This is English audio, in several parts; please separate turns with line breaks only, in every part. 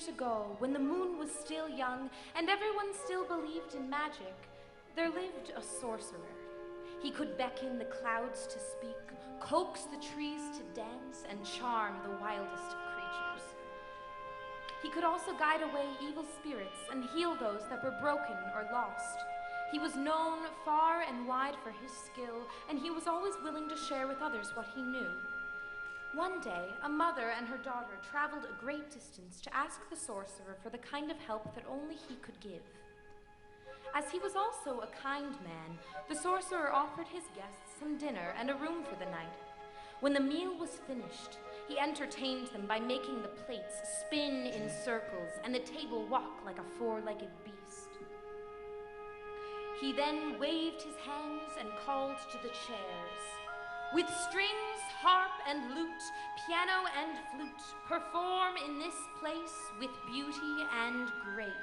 years ago, when the moon was still young and everyone still believed in magic, there lived a sorcerer. He could beckon the clouds to speak, coax the trees to dance, and charm the wildest of creatures. He could also guide away evil spirits and heal those that were broken or lost. He was known far and wide for his skill, and he was always willing to share with others what he knew. One day, a mother and her daughter traveled a great distance to ask the sorcerer for the kind of help that only he could give. As he was also a kind man, the sorcerer offered his guests some dinner and a room for the night. When the meal was finished, he entertained them by making the plates spin in circles and the table walk like a four-legged beast. He then waved his hands and called to the chairs. With strings, harp and lute, piano and flute, perform in this place with beauty and grace.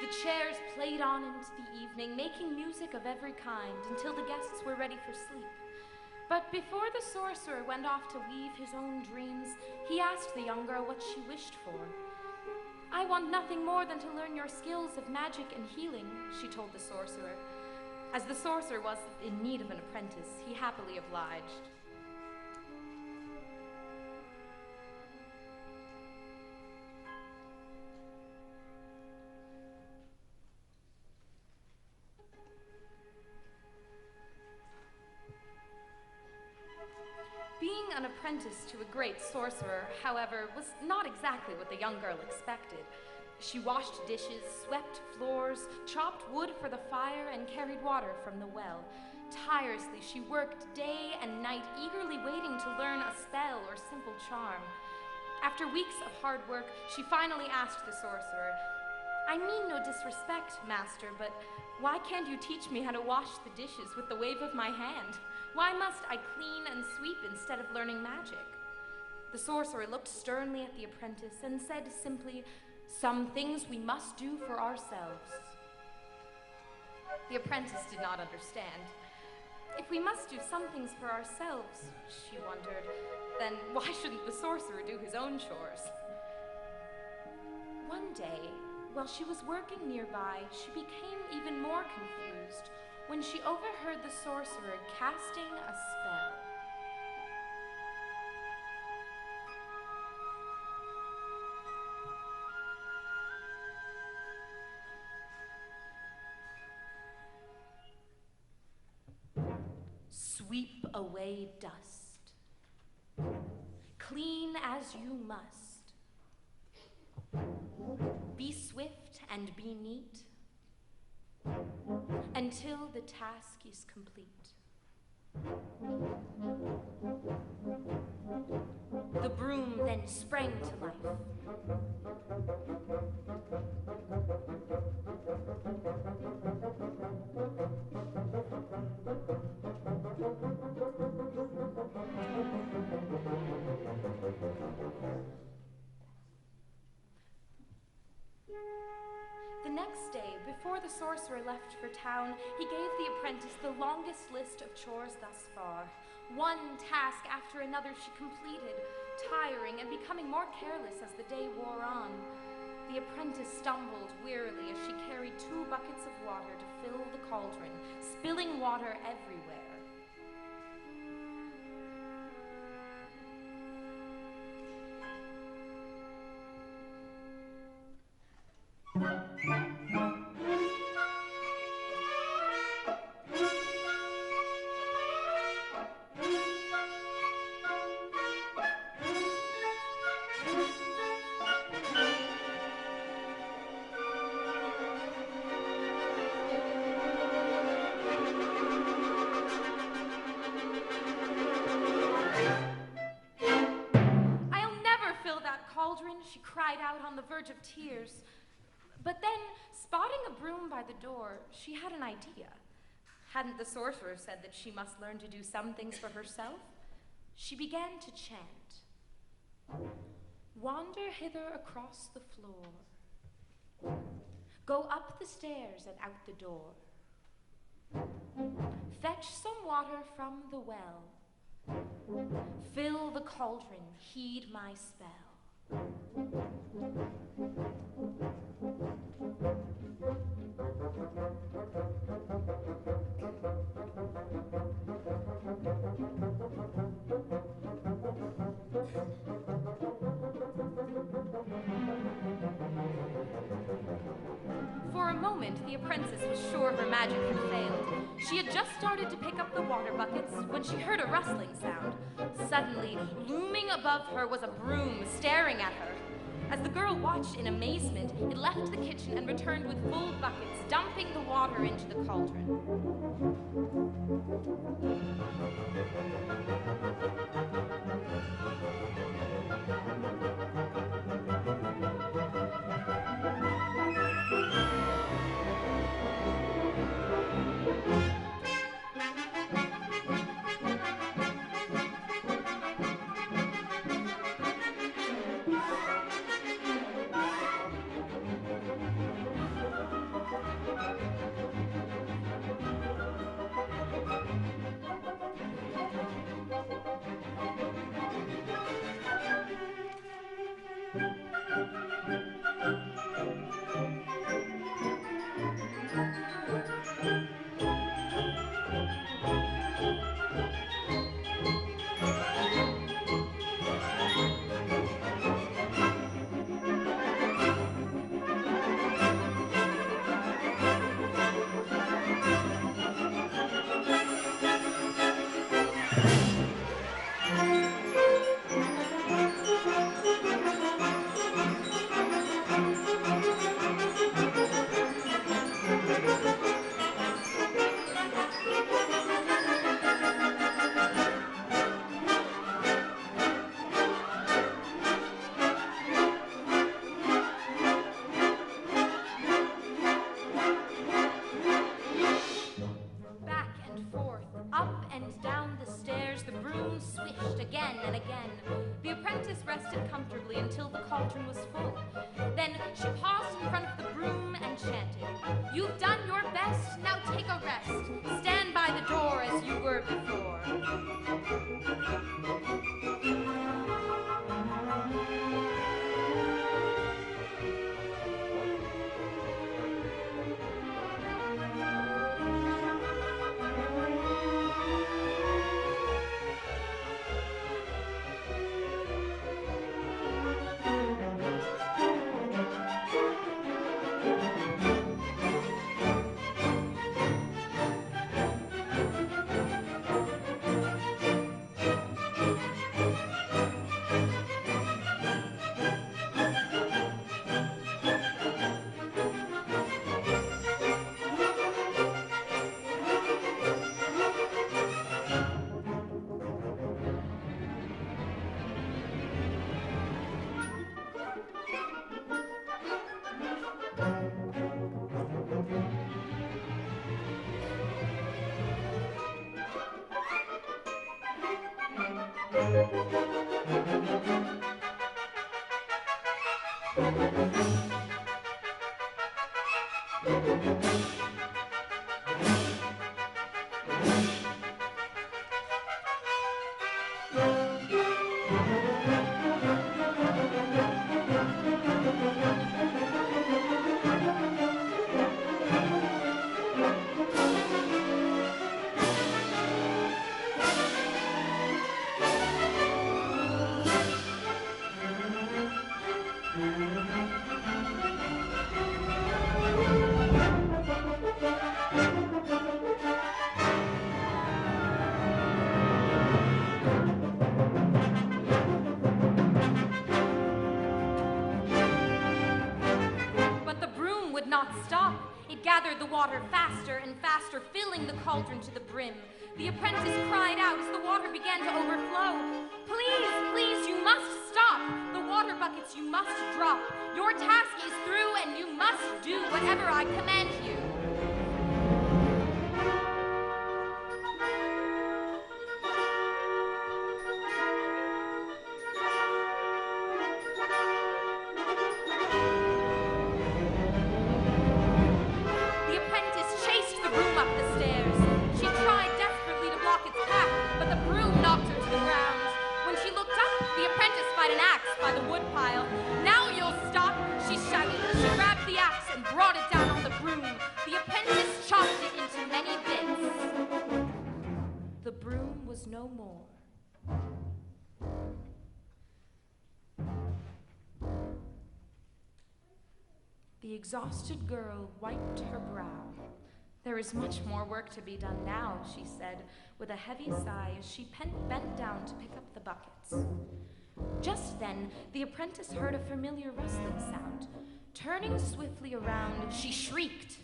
The chairs played on into the evening, making music of every kind until the guests were ready for sleep. But before the sorcerer went off to weave his own dreams, he asked the young girl what she wished for. "I want nothing more than to learn your skills of magic and healing," she told the sorcerer. As the sorcerer was in need of an apprentice, he happily obliged. Being an apprentice to a great sorcerer, however, was not exactly what the young girl expected. She washed dishes, swept floors, chopped wood for the fire, and carried water from the well. Tirelessly, she worked day and night, eagerly waiting to learn a spell or simple charm. After weeks of hard work, she finally asked the sorcerer, "I mean no disrespect, master, but why can't you teach me how to wash the dishes with the wave of my hand? Why must I clean and sweep instead of learning magic?" The sorcerer looked sternly at the apprentice and said simply, "Some things we must do for ourselves." The apprentice did not understand. If we must do some things for ourselves, she wondered, then why shouldn't the sorcerer do his own chores? One day, while she was working nearby, she became even more confused when she overheard the sorcerer casting a spell. Sweep away dust. Clean as you must. Be swift and be neat until the task is complete. The broom then sprang to life. The next day, before the sorcerer left for town, he gave the apprentice the longest list of chores thus far. One task after another she completed, tiring and becoming more careless as the day wore on. The apprentice stumbled wearily as she carried 2 buckets of water to fill the cauldron, spilling water everywhere. She cried out on the verge of tears. But then, spotting a broom by the door, she had an idea. Hadn't the sorcerer said that she must learn to do some things for herself? She began to chant. Wander hither across the floor. Go up the stairs and out the door. Fetch some water from the well. Fill the cauldron, heed my spell. For a moment, the apprentice was sure her magic had failed. She had just started to pick up the water buckets when she heard a rustling sound. Suddenly, looming above her was a broom staring at her. As the girl watched in amazement, it left the kitchen and returned with full buckets, dumping the water into the cauldron. Until the cauldron was full. Then she paused in front of the broom and chanted, "You've done your best, now take a rest. Stand by the door as you were before." The water faster and faster, filling the cauldron to the brim. The apprentice cried out as the water began to overflow. "Please, please, you must stop. The water buckets you must drop. Your task is through and you must do whatever I command you." The exhausted girl wiped her brow. There is much more work to be done now, she said, with a heavy sigh as she bent down to pick up the buckets. Just then, the apprentice heard a familiar rustling sound. Turning swiftly around, she shrieked.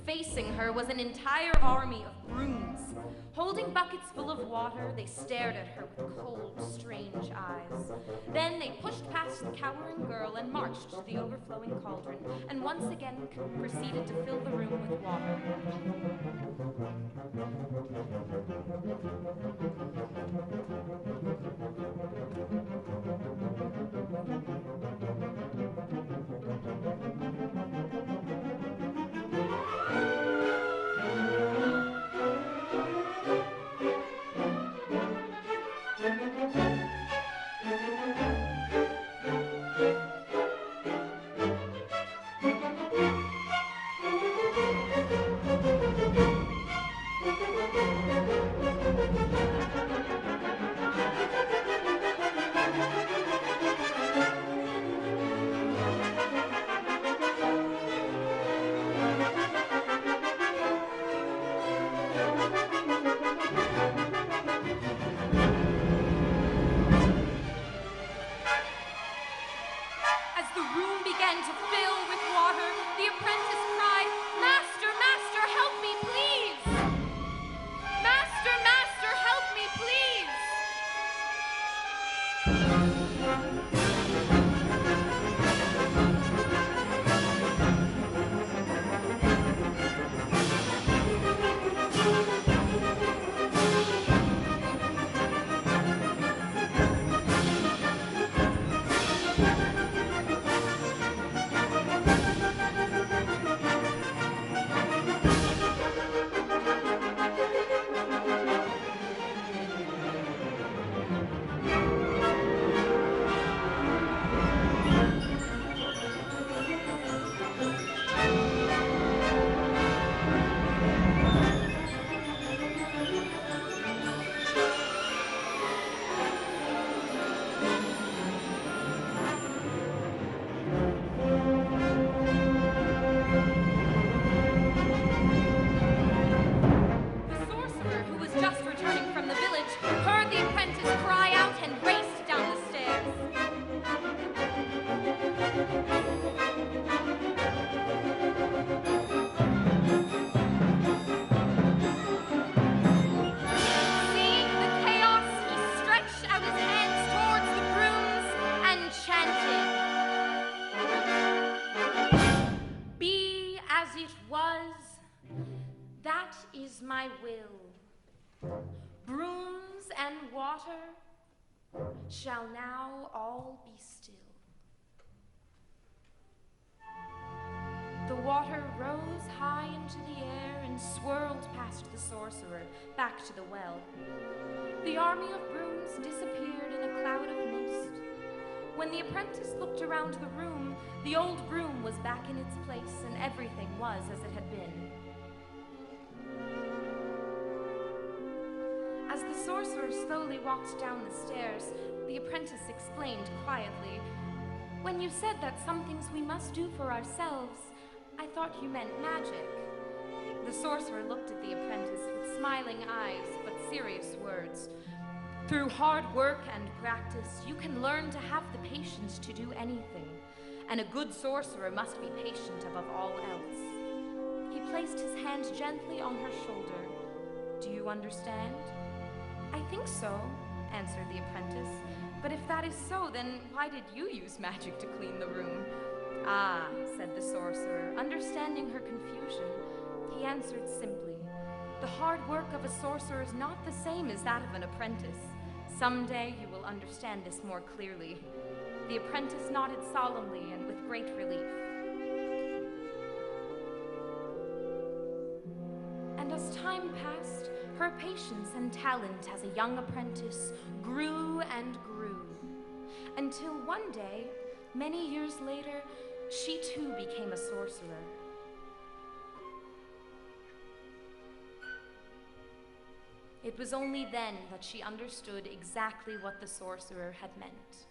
Facing her was an entire army of brooms. Holding buckets full of water, they stared at her with cold, strange eyes. Then they pushed past the cowering girl and marched to the overflowing cauldron, and once again proceeded to fill the room with water. My will. Brooms and water shall now all be still. The water rose high into the air and swirled past the sorcerer, back to the well. The army of brooms disappeared in a cloud of mist. When the apprentice looked around the room, the old broom was back in its place and everything was as it had been. As the sorcerer slowly walked down the stairs, the apprentice explained quietly, "When you said that some things we must do for ourselves, I thought you meant magic." The sorcerer looked at the apprentice with smiling eyes but serious words. "Through hard work and practice, you can learn to have the patience to do anything, and a good sorcerer must be patient above all else." He placed his hand gently on her shoulder. "Do you understand?" "I think so," answered the apprentice. "But if that is so, then why did you use magic to clean the room?" "Ah," said the sorcerer, understanding her confusion. He answered simply, "The hard work of a sorcerer is not the same as that of an apprentice. Someday you will understand this more clearly." The apprentice nodded solemnly and with great relief. And as time passed, her patience and talent as a young apprentice grew and grew, until one day, many years later, she too became a sorcerer. It was only then that she understood exactly what the sorcerer had meant.